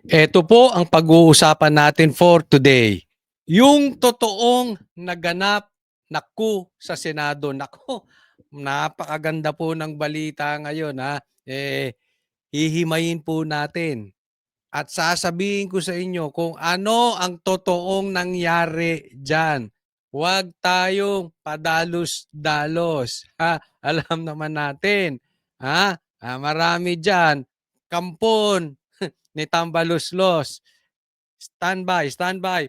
Ito po ang pag-uusapan natin for today. Yung totoong naganap na coup sa Senado. Naku, napakaganda po ng balita ngayon ha. Hihimayin po natin at sasabihin ko sa inyo kung ano ang totoong nangyari diyan. Huwag tayong padalos-dalos. Ha? Alam naman natin, ha? Marami diyan kampon ni Tambaluslos. Standby,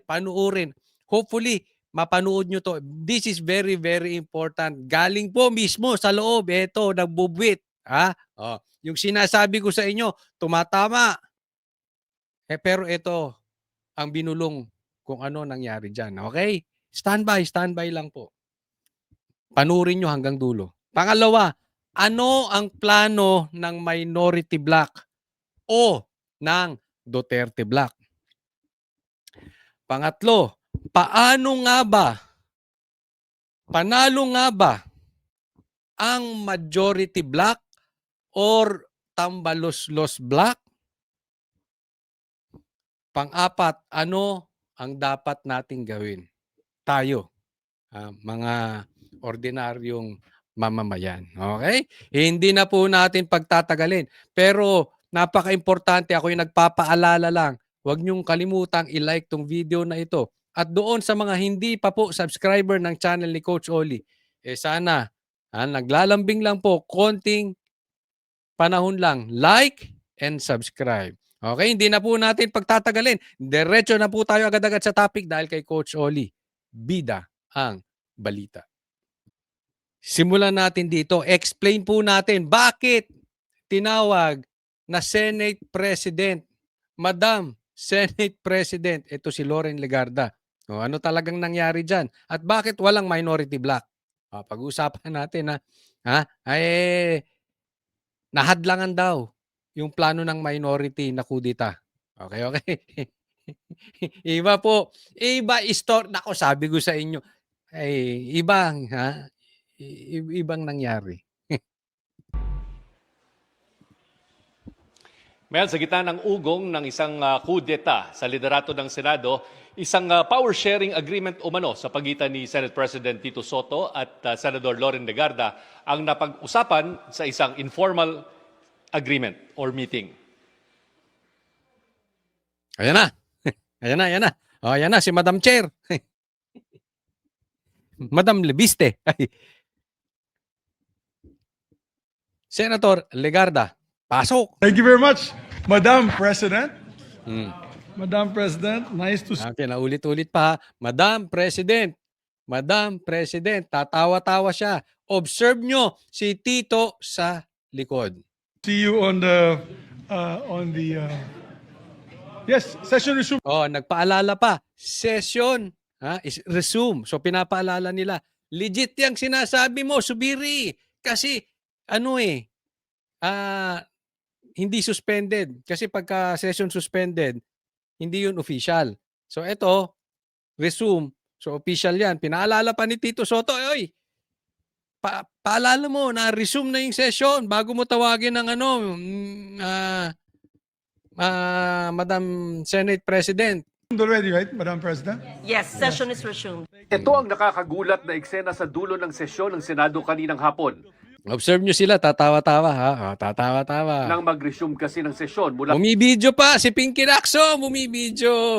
panuorin. Hopefully, mapanood nyo to. This is very, very important. Galing po mismo sa loob. Ito, nagbubwit. Ha? Oh, yung sinasabi ko sa inyo, tumatama. Pero ito, ang binulong kung ano nangyari dyan. Okay? Standby lang po. Panurin nyo hanggang dulo. Pangalawa, ano ang plano ng minority bloc o ng Duterte bloc? Pangatlo, panalo nga ba ang majority bloc or tambaluslos bloc? Pang-apat, ano ang dapat nating gawin? Tayo, mga ordinaryong mamamayan. Okay? Hindi na po natin pagtatagalin. Pero napaka-importante, ako yung nagpapaalala lang, huwag niyong kalimutang i-like tong video na ito. At doon sa mga hindi pa po subscriber ng channel ni Coach Oli, sana, naglalambing lang po, konting panahon lang, like and subscribe. Okay, hindi na po natin pagtatagalin. Diretso na po tayo agad-agad sa topic dahil kay Coach Oli. Bida ang balita. Simulan natin dito. Explain po natin bakit tinawag na Senate President, Madam Senate President, ito si Loren Legarda. Ano talagang nangyari dyan? At bakit walang minority bloc? Pag-uusapan natin nahadlangan daw yung plano ng minority na kudita. Okay. Iba po. Nako, sabi ko sa inyo, ibang nangyari. Mel, sa gitna ng ugong ng isang kudeta sa liderato ng Senado, isang power-sharing agreement umano sa pagitan ni Senate President Tito Soto at Senador Loren Legarda ang napag-usapan sa isang informal agreement or meeting. Ayan na. Ayan na. Ayan na si Madam Chair. Madam Lebiste. Senator Legarda, pasok. Thank you very much, Madam President. Madam President, nice to see Okay, naulit-ulit pa. Madam President, tatawa-tawa siya. Observe nyo si Tito sa likod. you on the yes, session resume. Nagpaalala pa, session is resume. So pinapaalala nila, legit yang sinasabi mo, Subiri. Kasi hindi suspended. Kasi pagka session suspended, hindi yun official. So ito, resume. So official yan. Pinaalala pa ni Tito Soto, paalala mo na resume na yung session bago mo tawagin ng Madam Senate President. Already, right, Madam President? Yes, session is resumed. Ito ang nakakagulat na eksena sa dulo ng sesyon ng Senado kaninang hapon. Observe nyo sila, tatawa-tawa ha. Tatawa-tawa. Nang mag-resume kasi ng sesyon mula Bumibidyo pa si Pinky Lacson, bumibidyo.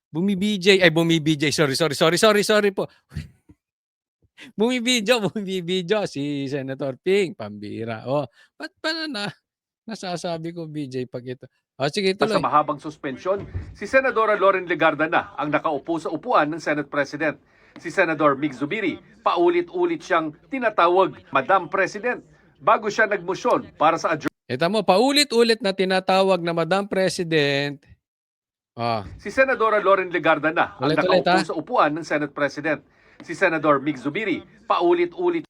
Bumibidyo. Sorry po. Bumibidyo si Senator Ping, pambira. Ba't pala nasasabi ko BJ pag ito? Sige, tuloy. sa mahabang suspensyon, si Senadora Loren Legarda na ang nakaupo sa upuan ng Senate President. Si Senador Mig Zubiri, paulit-ulit siyang tinatawag Madam President bago siya nagmosyon para sa adjournment. Ito mo, paulit-ulit na tinatawag na Madam President. Si Senadora Loren Legarda na ang Ulit-ulit, nakaupo sa upuan ng Senate President. Si Senador Mig Zubiri,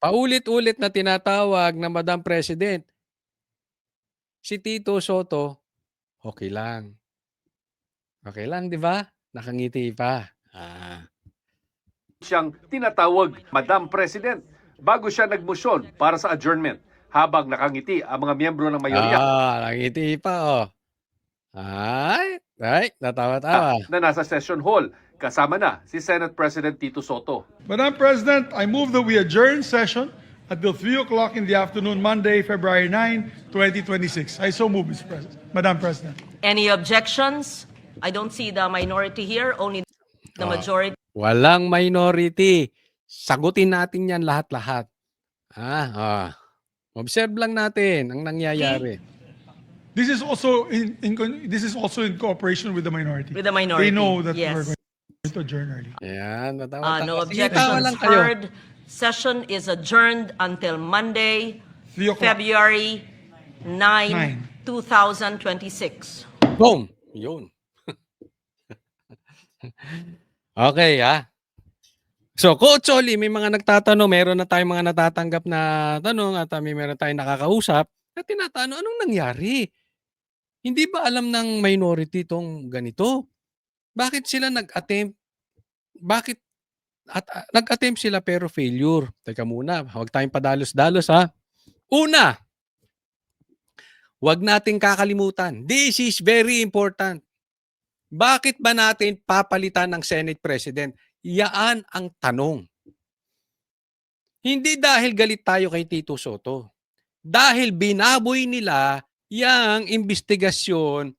Paulit-ulit na tinatawag na Madam President. Si Tito Soto, okay lang. Okay lang, di ba? Nakangiti pa. siyang tinatawag Madam President bago siya nagmosyon para sa adjournment habang nakangiti ang mga miyembro ng mayorya. Nakangiti pa, Ay, natawa-tawa. na nasa session hall. Kasama na si Senate President Tito Soto. Madam President, I move that we adjourn session until 3 o'clock in the afternoon, Monday, February 9, 2026. I so move, Mr. President. Madam President. Any objections? I don't see the minority here, only the majority. Walang minority. Sagutin natin yan lahat-lahat. Observe lang natin ang nangyayari. This is also this is also in cooperation with the minority. With the minority, They know that yes. we're going to adjourn early. Ayan, natawa-tawa. No Sige, tawa objections lang kayo. heard. Session is adjourned until Monday, 3 o'clock. February 9, 9. 2026. Boom! Yun. Okay, So, Coach Oli, may mga nagtatanong, meron na tayong mga natatanggap na tanong at meron tayong nakakausap na tinatanong, anong nangyari? Hindi ba alam ng minority itong ganito? Bakit sila nag-attempt? Bakit nag-attempt sila pero failure? Teka muna, huwag tayong padalos-dalos Una, huwag nating kakalimutan. This is very important. Bakit ba natin papalitan ng Senate President? Yaan ang tanong. Hindi dahil galit tayo kay Tito Soto. Dahil binaboy nila yang investigasyon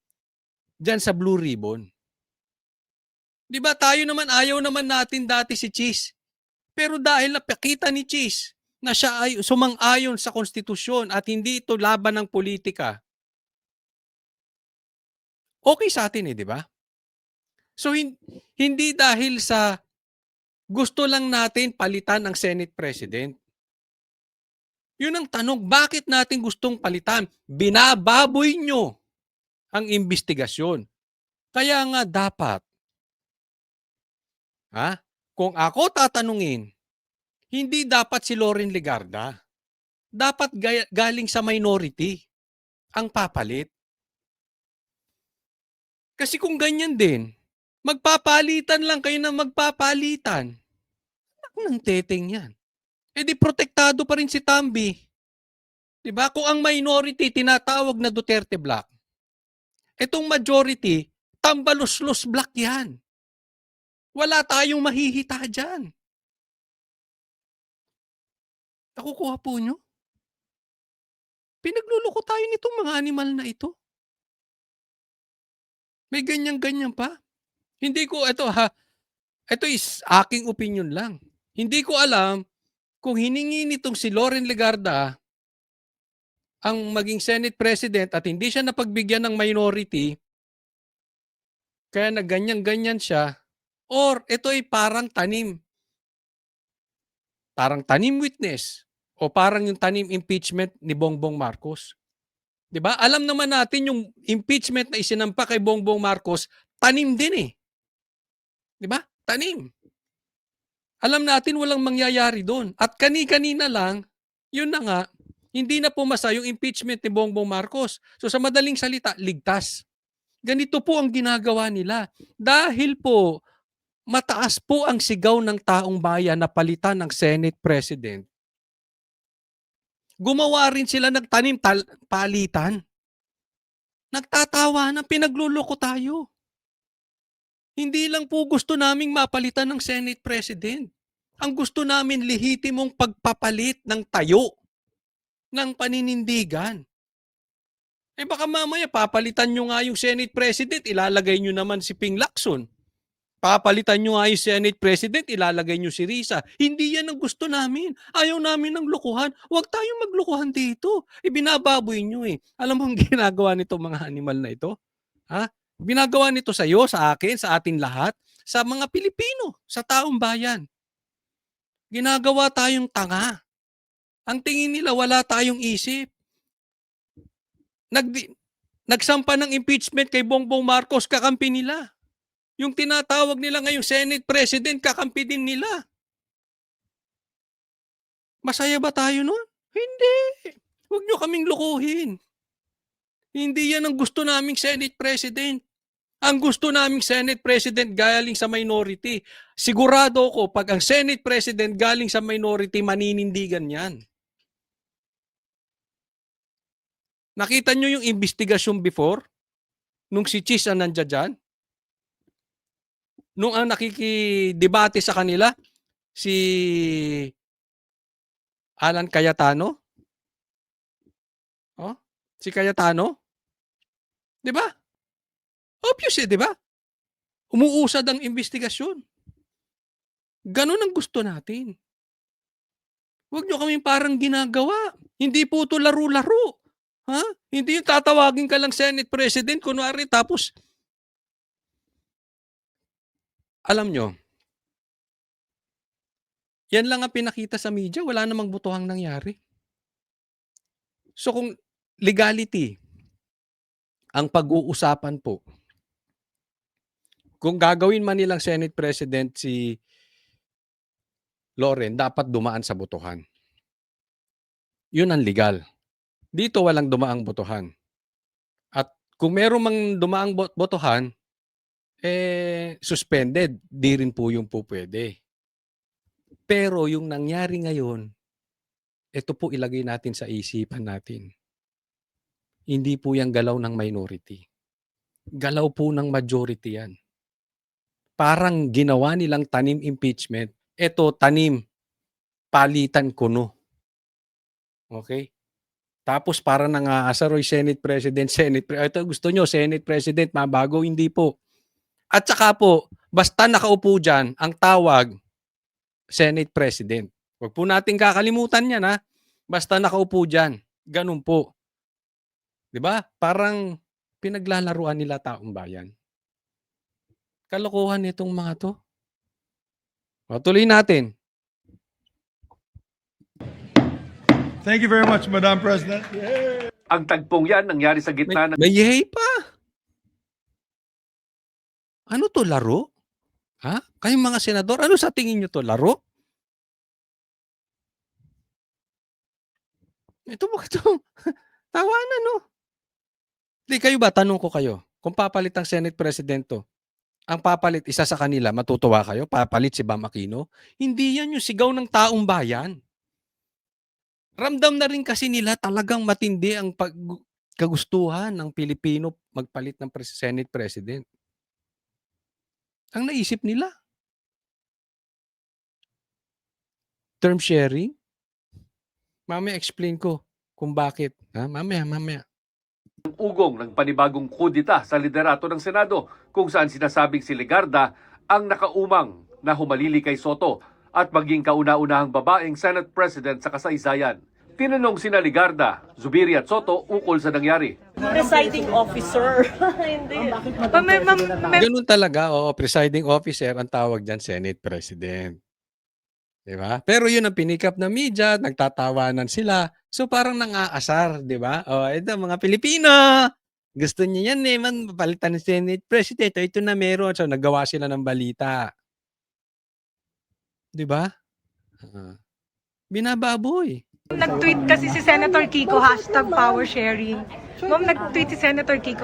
dyan sa Blue Ribbon. Di ba tayo naman, ayaw naman natin dati si Cheese. Pero dahil napakita ni Cheese na siya ay sumang-ayon sa konstitusyon at hindi ito laban ng politika, okay sa atin di ba? So, hindi dahil sa gusto lang natin palitan ang Senate President. Yun ang tanong, bakit natin gustong palitan? Binababoy nyo ang investigasyon. Kaya nga dapat, kung ako tatanungin, hindi dapat si Loren Legarda. Dapat galing sa minority ang papalit. Kasi kung ganyan din, magpapalitan lang kayo ng magpapalitan. Anong teteng yan? Eh di protektado pa rin si Tambi. Diba? Kung ang minority tinatawag na Duterte Block, itong majority, tambalos-los block yan. Wala tayong mahihita dyan. Nakukuha po nyo? Pinagluloko tayo nitong mga animal na ito. May ganyan-ganyan pa. Hindi ko, ito is aking opinion lang. Hindi ko alam kung hiningi nitong si Loren Legarda ang maging Senate President at hindi siya napagbigyan ng minority, kaya na ganyan-ganyan siya, or ito ay parang tanim. Parang tanim witness o parang yung tanim impeachment ni Bongbong Marcos. 'Di ba? Alam naman natin yung impeachment na isinampa kay Bongbong Marcos, tanim din 'Di ba? Tanim. Alam natin walang mangyayari doon. At kani-kanina lang, yun na nga, hindi na pumasa yung impeachment ni Bongbong Marcos. So sa madaling salita, ligtas. Ganito po ang ginagawa nila. Dahil po, mataas po ang sigaw ng taong bayan na palitan ng Senate President. Gumawa rin sila nagtanim palitan. Nagtatawa na pinagluloko tayo. Hindi lang po gusto naming mapalitan ng Senate President. Ang gusto namin lehitimong pagpapalit ng tayo ng paninindigan. Eh baka mamaya papalitan nyo nga yung Senate President, ilalagay nyo naman si Ping Lacson. Papalitan nyo nga yung Senate President, ilalagay nyo si Risa. Hindi yan ang gusto namin. Ayaw namin ng lukuhan. Huwag tayong maglukuhan dito. Ibinababoy nyo Alam mo ang ginagawa nito mga animal na ito? Binagawa nito sa iyo, sa akin, sa atin lahat, sa mga Pilipino, sa taong bayan. Ginagawa tayong tanga. Ang tingin nila wala tayong isip. Nagsampa ng impeachment kay Bongbong Marcos, kakampi nila. Yung tinatawag nila ngayong Senate President, kakampi din nila. Masaya ba tayo nun? Hindi. Huwag nyo kaming lukuhin. Hindi yan ang gusto naming Senate President. Ang gusto naming Senate President galing sa minority. Sigurado ko, pag ang Senate President galing sa minority, maninindigan yan. Nakita nyo yung investigasyon before? nung si Chis ang nandiyan dyan, nung ang nakikidebate sa kanila, si Alan Cayetano, oh, si Cayetano, 'di ba? Obvious, 'di ba? Umuusad ang investigasyon. Gano'n ang gusto natin. Huwag niyo kaming parang ginagawa. Hindi po 'to laro-laro. Ha? Hindi yung tatawagin ka lang Senate President kunwari tapos alam nyo, yan lang ang pinakita sa media, wala namang butuhang nangyari. So kung legality ang pag-uusapan po, kung gagawin man nilang Senate President si Loren, dapat dumaan sa botohan. Yun ang legal. Dito walang dumaang botohan. At kung meron mang dumaang botohan, suspended. Di rin po yung po pwede. Pero yung nangyari ngayon, ito po ilagay natin sa isipan natin. Hindi po yung galaw ng minority. Galaw po ng majority yan. Parang ginawa nilang tanim impeachment. Ito, tanim, palitan kuno. Okay? Tapos para nang-aasaroy Senate President, ito gusto nyo, Senate President, mabago, hindi po. At saka po, basta nakaupo dyan, ang tawag, Senate President. Huwag po natin kakalimutan yan, ha? Basta nakaupo dyan. Ganun po. 'Di ba? Parang pinaglalaruan nila taong bayan. Kalokohan nitong mga to. O, tuloy natin. Thank you very much, Madam President. Ang tagpong yan nangyari sa gitna ng May yehey pa. Ano to, laro? Ha? Kayong mga senador, ano sa tingin nyo to, laro? Ito ba ito? Tawanan, no? Di kayo ba, tanong ko kayo, kung papalit ang Senate President to, ang papalit isa sa kanila, matutuwa kayo? Papalit si Bam Aquino? Hindi yan yung sigaw ng taong bayan. Ramdam na rin kasi nila talagang matindi ang kagustuhan ng Pilipino magpalit ng Senate President. Ang naisip nila, term sharing. Mamaya explain ko kung bakit. Ha? Mamaya. ugong ng panibagong kudita sa liderato ng Senado kung saan sinasabing si Legarda ang nakaumang na humalili kay Soto at maging kauna-unahang babaeng Senate President sa kasaysayan. Tinanong sina Legarda, Zubiri at Soto ukol sa nangyari. Presiding officer. Hindi. Ganun talaga, presiding officer ang tawag dyan, Senate President. Diba? Pero yun ang pinikap ng media, nagtatawanan sila. So parang nang-aasar, di ba? Ito mga Pilipino, gusto niya yan palitan ng Senate President. Ito na meron. So nagawa sila ng balita. Di ba? Binababoy. Nag-tweet kasi si Senator Kiko, #power sharing. Ma'am, nag-tweet si Senator Kiko,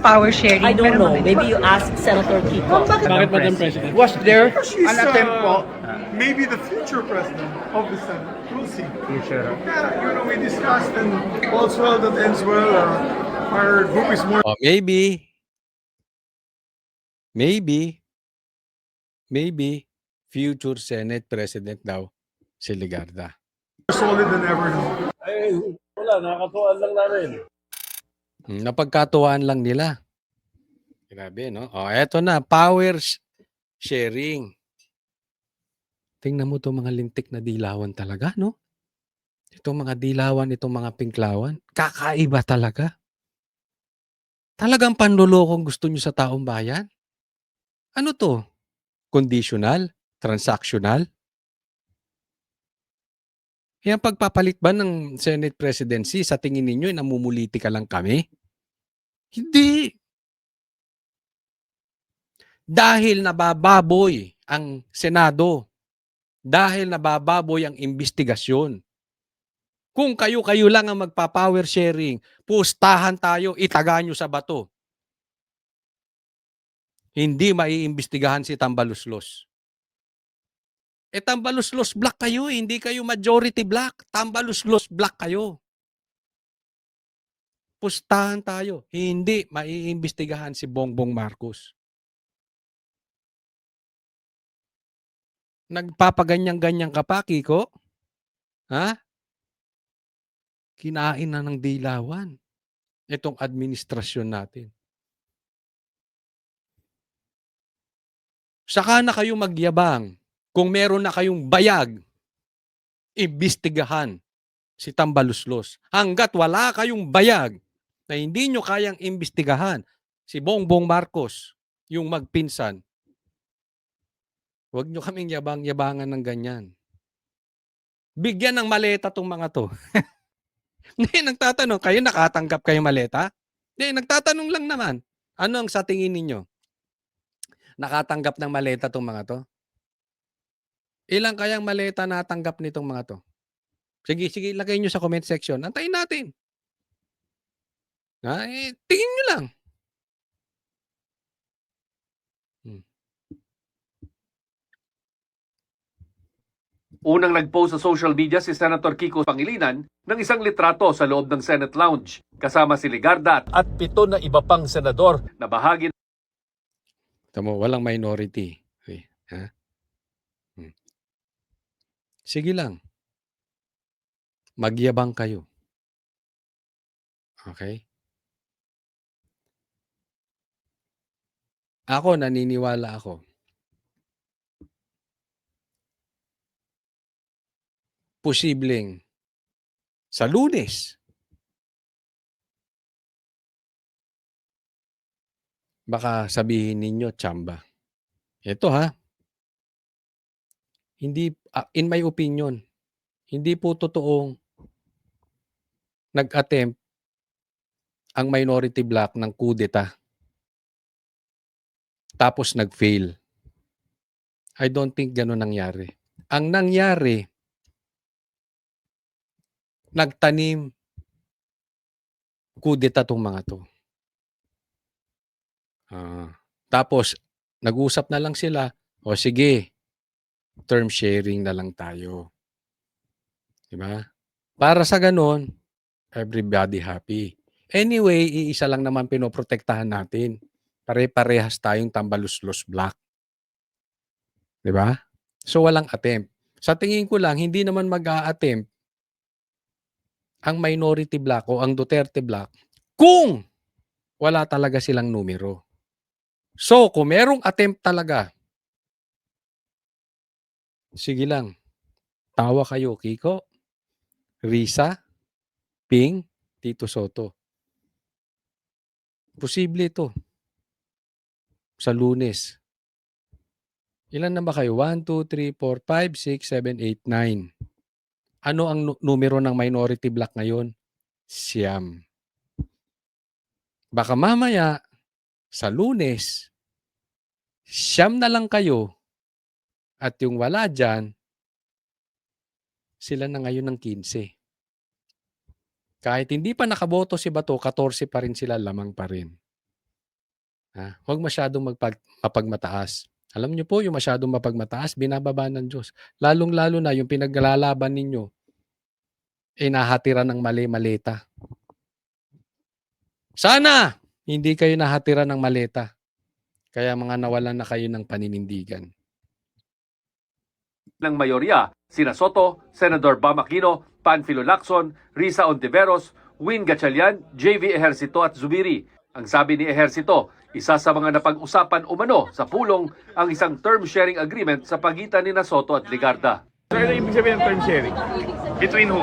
#power sharing. I don't know. Maybe you ask Senator Kiko. Bakit, Madam President? Was there She's, an attempt po? maybe the future president of the Senate. We'll see. Future. Yeah, we discussed and all's well that ends well. Our group is more Maybe future Senate President daw si Legarda. solid than ever now. Napagkatuwaan lang nila. Grabe, no? Eto na, power sharing. Tingnan mo itong mga lintik na dilawan talaga, no? Itong mga dilawan, itong mga pinklawan. Kakaiba talaga. Talagang panlulokong gusto nyo sa taong bayan? Ano to? Conditional? Transactional? Yung pagpapalit ba ng Senate presidency, sa tingin ninyo, namumuliti ka lang kami? Hindi. Dahil nabababoy ang Senado. Dahil nabababoy ang investigasyon. Kung kayo-kayo lang ang magpa-power sharing, pustahan tayo, itaga nyo sa bato. Hindi maiimbestigahan si Tambaluslos. Tambaluslos black kayo, hindi kayo majority black. Tambaluslos black kayo. pustahan tayo. Hindi maiimbestigahan si Bongbong Marcos. Nagpapaganyan-ganyan ka pa, Kiko? Ha? Kinain na ng dilawan itong administrasyon natin. Saka na kayo magyabang kung meron na kayong bayag, imbestigahan si Tambaluslos. Hanggat wala kayong bayag na hindi nyo kayang imbestigahan si Bongbong Marcos, yung magpinsan, huwag nyo kaming yabang-yabangan ng ganyan. Bigyan ng maleta tong mga to. Hindi, nagtatanong, kayo nakatanggap kayong maleta? Hindi, nagtatanong lang naman. Ano ang sa tingin ninyo? Nakatanggap ng maleta tong mga to? Ilang kayang maleta natanggap nitong mga to? Sige, lagay nyo sa comment section. Antayin natin. Tingin nyo lang. Unang nag-post sa social media si Senator Kiko Pangilinan ng isang litrato sa loob ng Senate Lounge kasama si Legarda at 7 na iba pang senador na bahagi Tamo, walang minority. Okay. Ha? Sige lang. Magyabang kayo. Okay? Ako, naniniwala ako. Posibleng sa Lunes, baka sabihin ninyo, tsamba. Ito ha, hindi, in my opinion, hindi po totoong nag-attempt ang minority bloc ng kudeta. Tapos nag-fail. I don't think gano'n nangyari. Ang nangyari, nagtanim kudeta tong mga to. Tapos, nag-usap na lang sila, o sige, term sharing na lang tayo. Diba? Para sa ganon, everybody happy. Anyway, iisa lang naman pinoprotektahan natin. Pare-parehas tayong Tambaluslos block. Diba? So, walang attempt. Sa tingin ko lang, hindi naman mag-a-attempt ang minority block o ang Duterte block kung wala talaga silang numero. So, kung merong attempt talaga, sige lang, tawa kayo, Kiko, Risa, Ping, Tito Soto. Posible ito. Sa Lunes. Ilan na ba kayo? 1, 2, 3, 4, 5, 6, 7, 8, 9. Ano ang numero ng minority block ngayon? Siyam. Baka mamaya, sa Lunes, siyam na lang kayo at yung wala dyan, sila na ngayon ng 15. Kahit hindi pa nakaboto si Bato, 14 pa rin sila, lamang pa rin. Huwag masyadong mapagmataas. Alam niyo po, yung masyadong mapagmataas, binababa ng Diyos. Lalong-lalo na yung pinaglalaban ninyo, nahatiran ng mali-maleta. Sana hindi kayo nahatiran ng maleta. Kaya mga nawalan na kayo ng paninindigan. ng mayorya, sina Soto, Senador Bam Aquino, Panfilo Lacson, Risa Ontiveros, Win Gatchalian, JV Ejercito at Zubiri. Ang sabi ni Ejercito, isa sa mga napag-usapan umano sa pulong ang isang term sharing agreement sa pagitan ni Soto at Legarda. Sir, ano ibig sabihin ng term sharing? Between who?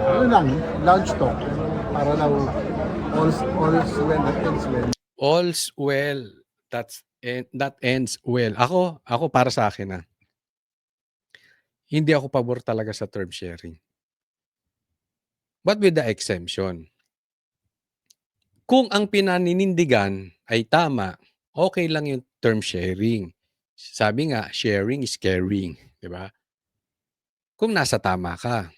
Ano lang, lounge talk. Para daw all's well that ends well. All's well, that ends well. Ako para sa akin hindi ako pabor talaga sa term sharing. But with the exemption. Kung ang pinaninindigan ay tama, okay lang yung term sharing. Sabi nga, sharing is caring. Diba? Kung nasa tama ka.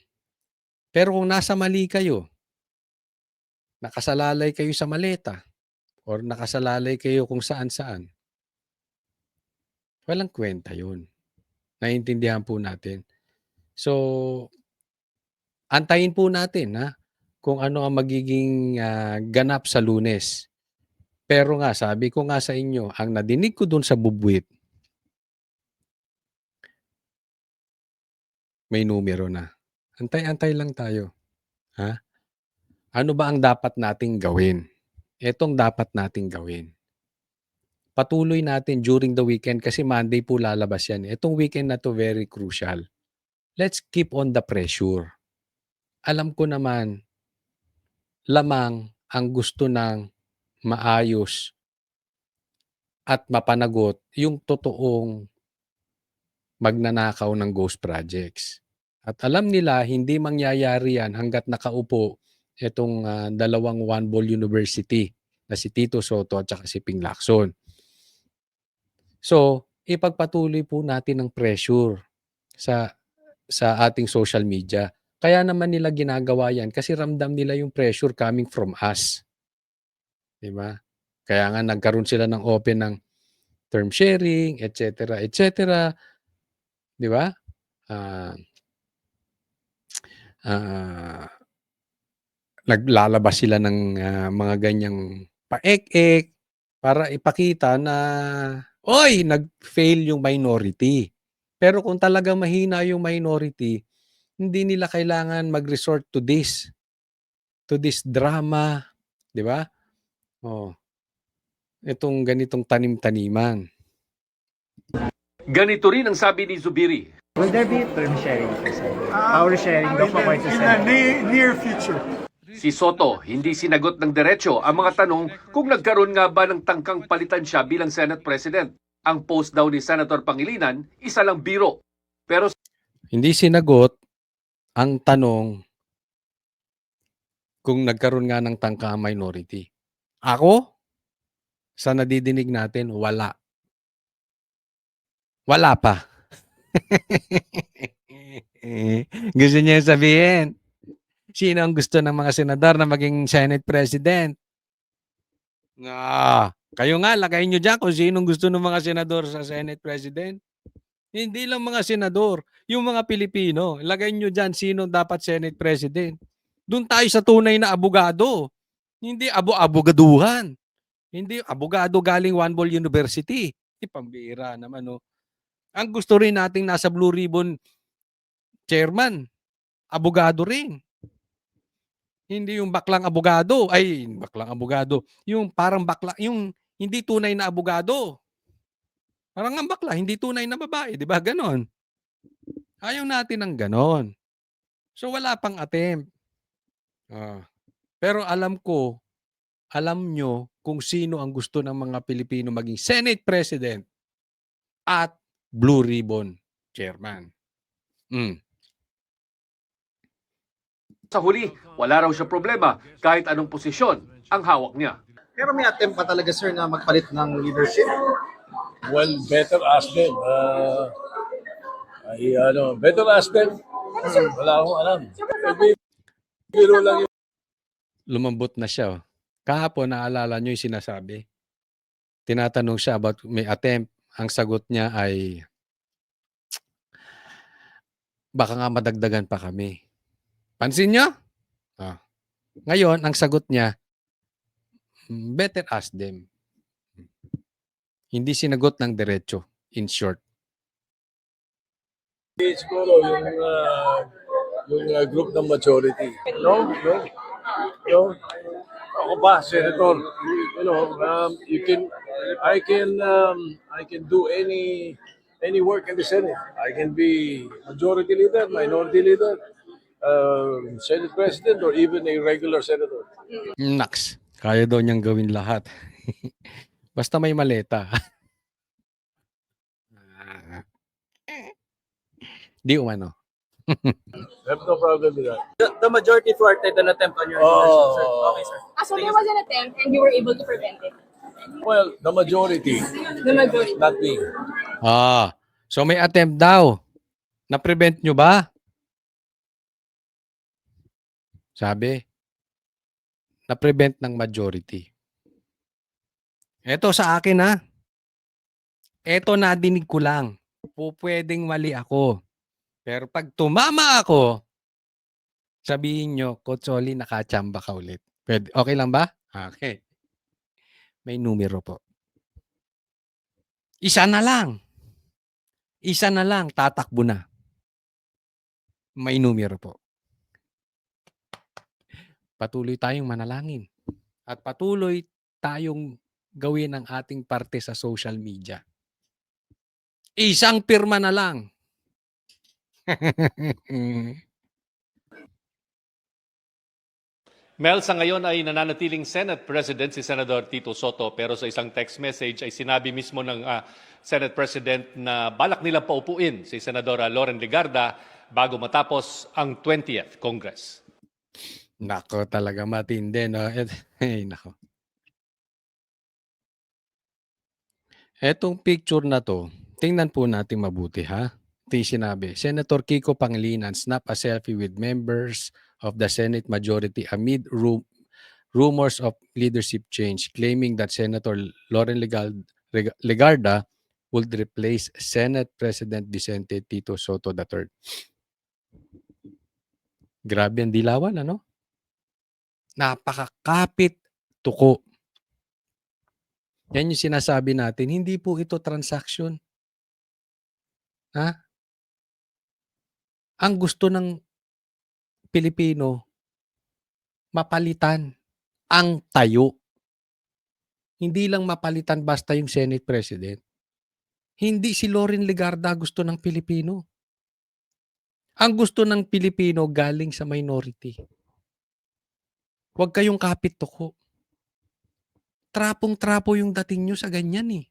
Pero kung nasa mali kayo, nakasalalay kayo sa maleta, or nakasalalay kayo kung saan-saan, walang kwenta yun. Naiintindihan po natin. So, antayin po natin kung ano ang magiging ganap sa Lunes. Pero nga, sabi ko nga sa inyo, ang nadinig ko dun sa bubwit, may numero na. Antay-antay lang tayo. Ha? Ano ba ang dapat nating gawin? Etong dapat nating gawin. Patuloy natin during the weekend kasi Monday po lalabas yan. Etong weekend na to very crucial. Let's keep on the pressure. Alam ko naman, lamang ang gusto ng maayos at mapanagot yung totoong magnanakaw ng ghost projects. At alam nila, hindi mangyayari yan hanggat nakaupo itong dalawang One Ball University na si Tito Soto at saka si Ping Lacson. So, ipagpatuloy po natin ang pressure sa ating social media. Kaya naman nila ginagawa yan kasi ramdam nila yung pressure coming from us. Diba? Kaya nga nagkaroon sila ng open ng term sharing, etc. etc. Diba? Naglalabas sila ng mga ganyang paek-ek para ipakita na oy, nag-fail yung minority. Pero kung talagang mahina yung minority, hindi nila kailangan mag-resort to this drama, 'di ba? Oh. Itong ganitong tanim-taniman. Ganito rin ang sabi ni Zubiri. Will there be term sharing? Power sharing daw pa In the near future. Si Soto hindi sinagot ng diretso ang mga tanong kung nagkaroon nga ba ng tangkang palitan siya bilang Senate President. Ang post daw ni Senator Pangilinan, isa lang biro. Pero Hindi sinagot ang tanong kung nagkaroon nga ng tangka ang minority. Ako, sa nadidinig natin, wala. Wala pa. Gusto niya sabihin, sino ang gusto ng mga senador na maging Senate President? Kayo nga, lagay nyo dyan kung sinong gusto ng mga senador sa Senate President. Hindi lang mga senador, yung mga Pilipino. Lagay nyo dyan sino dapat Senate President. Doon tayo sa tunay na abogado. Hindi abogaduhan. Hindi abogado galing One Ball University. Pambira naman, no? Ang gusto rin nating nasa Blue Ribbon chairman, abogado rin. Hindi yung baklang abogado. Yung parang bakla, yung hindi tunay na abogado. Parang ang bakla, hindi tunay na babae. Di ba? Ganon. Ayaw natin ng ganon. So wala pang attempt. Pero alam nyo kung sino ang gusto ng mga Pilipino maging Senate President at Blue Ribbon Chairman. sa huli, wala raw siya problema kahit anong posisyon ang hawak niya. Pero may attempt pa talaga, sir, na magpalit ng leadership. Well, better ask them. Better ask them. Wala akong alam. Biro lang yun. Lumambot na siya. Oh. Kahapon, naalala nyo yung sinasabi. Tinatanong siya about may attempt. Ang sagot niya ay, baka nga madagdagan pa kami. Pansin nyo? Ngayon, ang sagot niya, better ask them. Hindi sinagot ng diretso, in short. Siguro yung group ng majority. No. Ako ba, Senator? I can do any work in the Senate. I can be majority leader, minority leader, Senate President, or even a regular senator. Naks, kaya daw niyang gawin lahat. Basta may maleta. Di umano. Have no problem with that. The majority thwarted an attempt on your leadership, sir. Okay, sir. So there was an attempt and you were able to prevent it? Well, the majority, The majority. not me. So may attempt daw. Na-prevent nyo ba? Sabi, na-prevent ng majority. Eto sa akin ha. Eto nadinig ko lang. Pwedeng mali ako. Pero pag tumama ako, Sabihin nyo, Kotsoli, nakachamba ka ulit. Pwede, okay lang ba? Okay. May numero po. Isa na lang. Isa na lang, tatakbo na. May numero po. Patuloy tayong manalangin. At patuloy tayong gawin ang ating parte sa social media. Isang pirma na lang. Mel, sa ngayon ay nananatiling Senate President si Senador Tito Soto pero sa isang text message ay sinabi mismo ng Senate President na balak nilang paupuin si Senadora Loren Legarda bago matapos ang 20th Congress. Nako, talaga matindi, no? Ay, nako. Etong picture na to, tingnan po natin mabuti, ha? Ito yung sinabi, Senator Kiko Pangilinan snap a selfie with members of the Senate majority amid rumors of leadership change, claiming that Senator Loren Legarda would replace Senate President Vicente Tito Soto III. Grabe ang dilawan, ano? Napakakapit tuko. Yan yung sinasabi natin, hindi po ito transaction. Ha? Ang gusto ng Pilipino, mapalitan ang tayo. Hindi lang mapalitan basta yung Senate President. Hindi si Loren Legarda gusto ng Pilipino. Ang gusto ng Pilipino galing sa minority. Huwag kayong kapit tuko. Trapong-trapo yung dating nyo sa ganyan eh.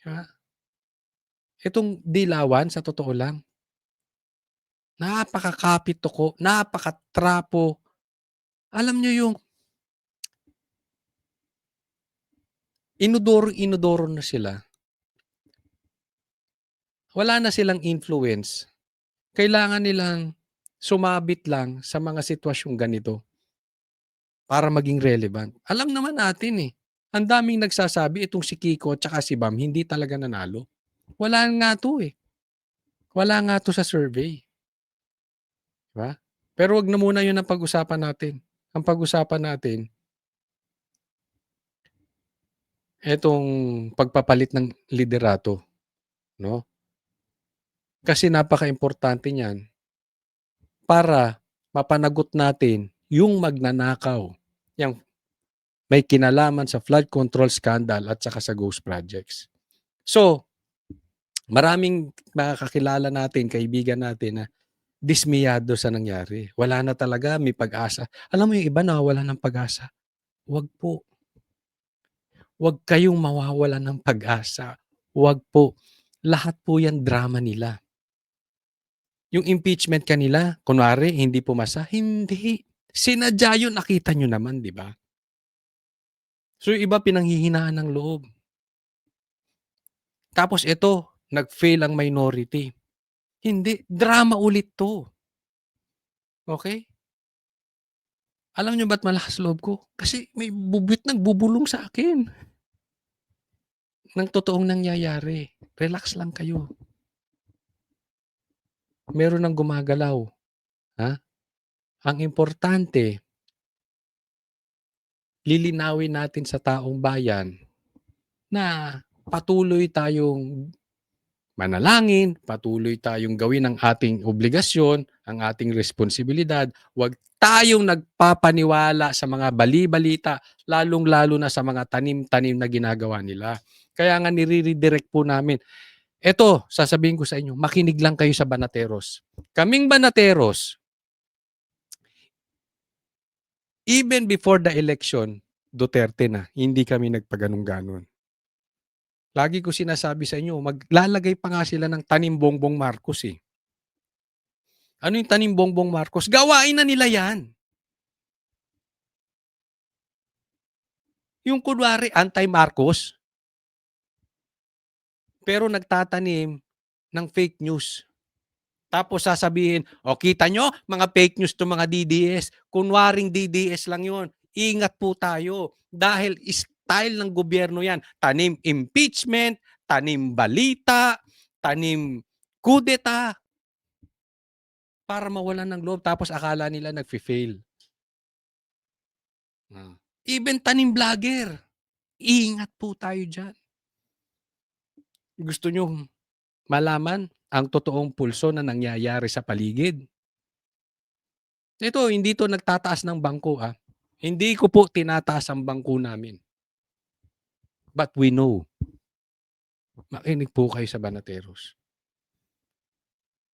Ha? Itong dilawan, sa totoo lang, napakakapit tuko, napakatrapo. Alam nyo yung inodoro na sila. Wala na silang influence. Kailangan nilang sumabit lang sa mga sitwasyong ganito para maging relevant. Alam naman natin eh. Ang daming nagsasabi itong si Kiko at saka si Bam hindi talaga nanalo. Wala nga to eh. Wala nga to sa survey. Diba? Pero wag na muna yun ang pag-usapan natin. Ang pag-usapan natin, etong pagpapalit ng liderato. No? Kasi napaka-importante niyan para mapanagot natin yung magnanakaw, yung may kinalaman sa flood control scandal at saka sa ghost projects. So, maraming makakakilala natin, kaibigan natin na dismiyado sa nangyari. Wala na talaga, may pag-asa. Alam mo yung iba na wala ng pag-asa. Huwag po. Huwag kayong mawawala ng pag-asa. Huwag po. Lahat po yan drama nila. Yung impeachment kanila, kunwari, hindi pumasa. Hindi. Sinadya yun, nakita nyo naman, di ba? So yung iba pinanghihinaan ng loob. Tapos ito, nag-fail ang minority. Hindi. Drama ulit to. Okay? Alam nyo ba't malakas loob ko? Kasi may bubit nagbubulong sa akin. Ng totoong nangyayari. Relax lang kayo. Meron nang gumagalaw. Ha? Ang importante, lilinawin natin sa taong bayan na patuloy tayong manalangin, patuloy tayong gawin ang ating obligasyon, ang ating responsibilidad. Huwag tayong nagpapaniwala sa mga bali-balita, lalong-lalo na sa mga tanim-tanim na ginagawa nila. Kaya nga nire-redirect po namin. Ito, sasabihin ko sa inyo, makinig lang kayo sa Banateros. Kaming Banateros, even before the election, Duterte na, hindi kami nagpaganong-ganon. Lagi ko sinasabi sa inyo, maglalagay pa nga sila ng tanim Bongbong Marcos eh. Ano yung tanim Bongbong Marcos? Gawain na nila yan. Yung kunwari anti-Marcos, pero nagtatanim ng fake news. Tapos sasabihin, o kita nyo, mga fake news to mga DDS. Kunwaring DDS lang yon. Ingat po tayo. Dahil style ng gobyerno yan. Tanim impeachment, tanim balita, tanim kudeta. para mawalan ng loob tapos akala nila nagfi-fail. Even tanim vlogger, ingat po tayo diyan. Gusto niyong malaman ang totoong pulso na nangyayari sa paligid? Ito, hindi to nagtataas ng bangko, Hindi ko po tinataas ang bangko namin. But we know. Makinig po kayo sa Banateros.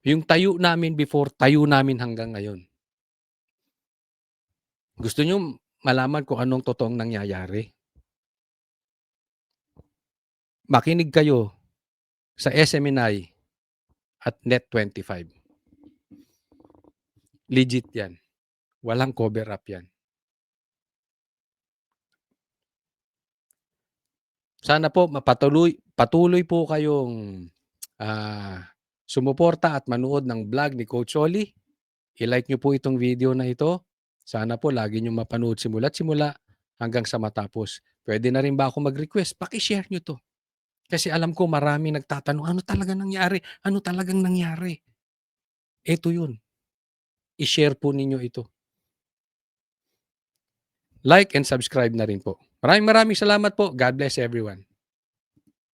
Yung tayo namin before, tayo namin hanggang ngayon. Gusto nyo malaman kung anong totoong nangyayari? Makinig kayo sa SMNI at Net25. Legit yan. Walang cover up yan. Sana po patuloy po kayong sumuporta at manood ng vlog ni Coach Oli. I-like nyo po itong video na ito. Sana po lagi nyo mapanood simula't simula hanggang sa matapos. Pwede na rin ba ako mag-request? Paki-share nyo to. Kasi alam ko marami nagtatanong, ano talaga nangyari? Ano talagang nangyari? Ito yun. I-share po ninyo ito. Like and subscribe na rin po. Maraming salamat po. God bless everyone.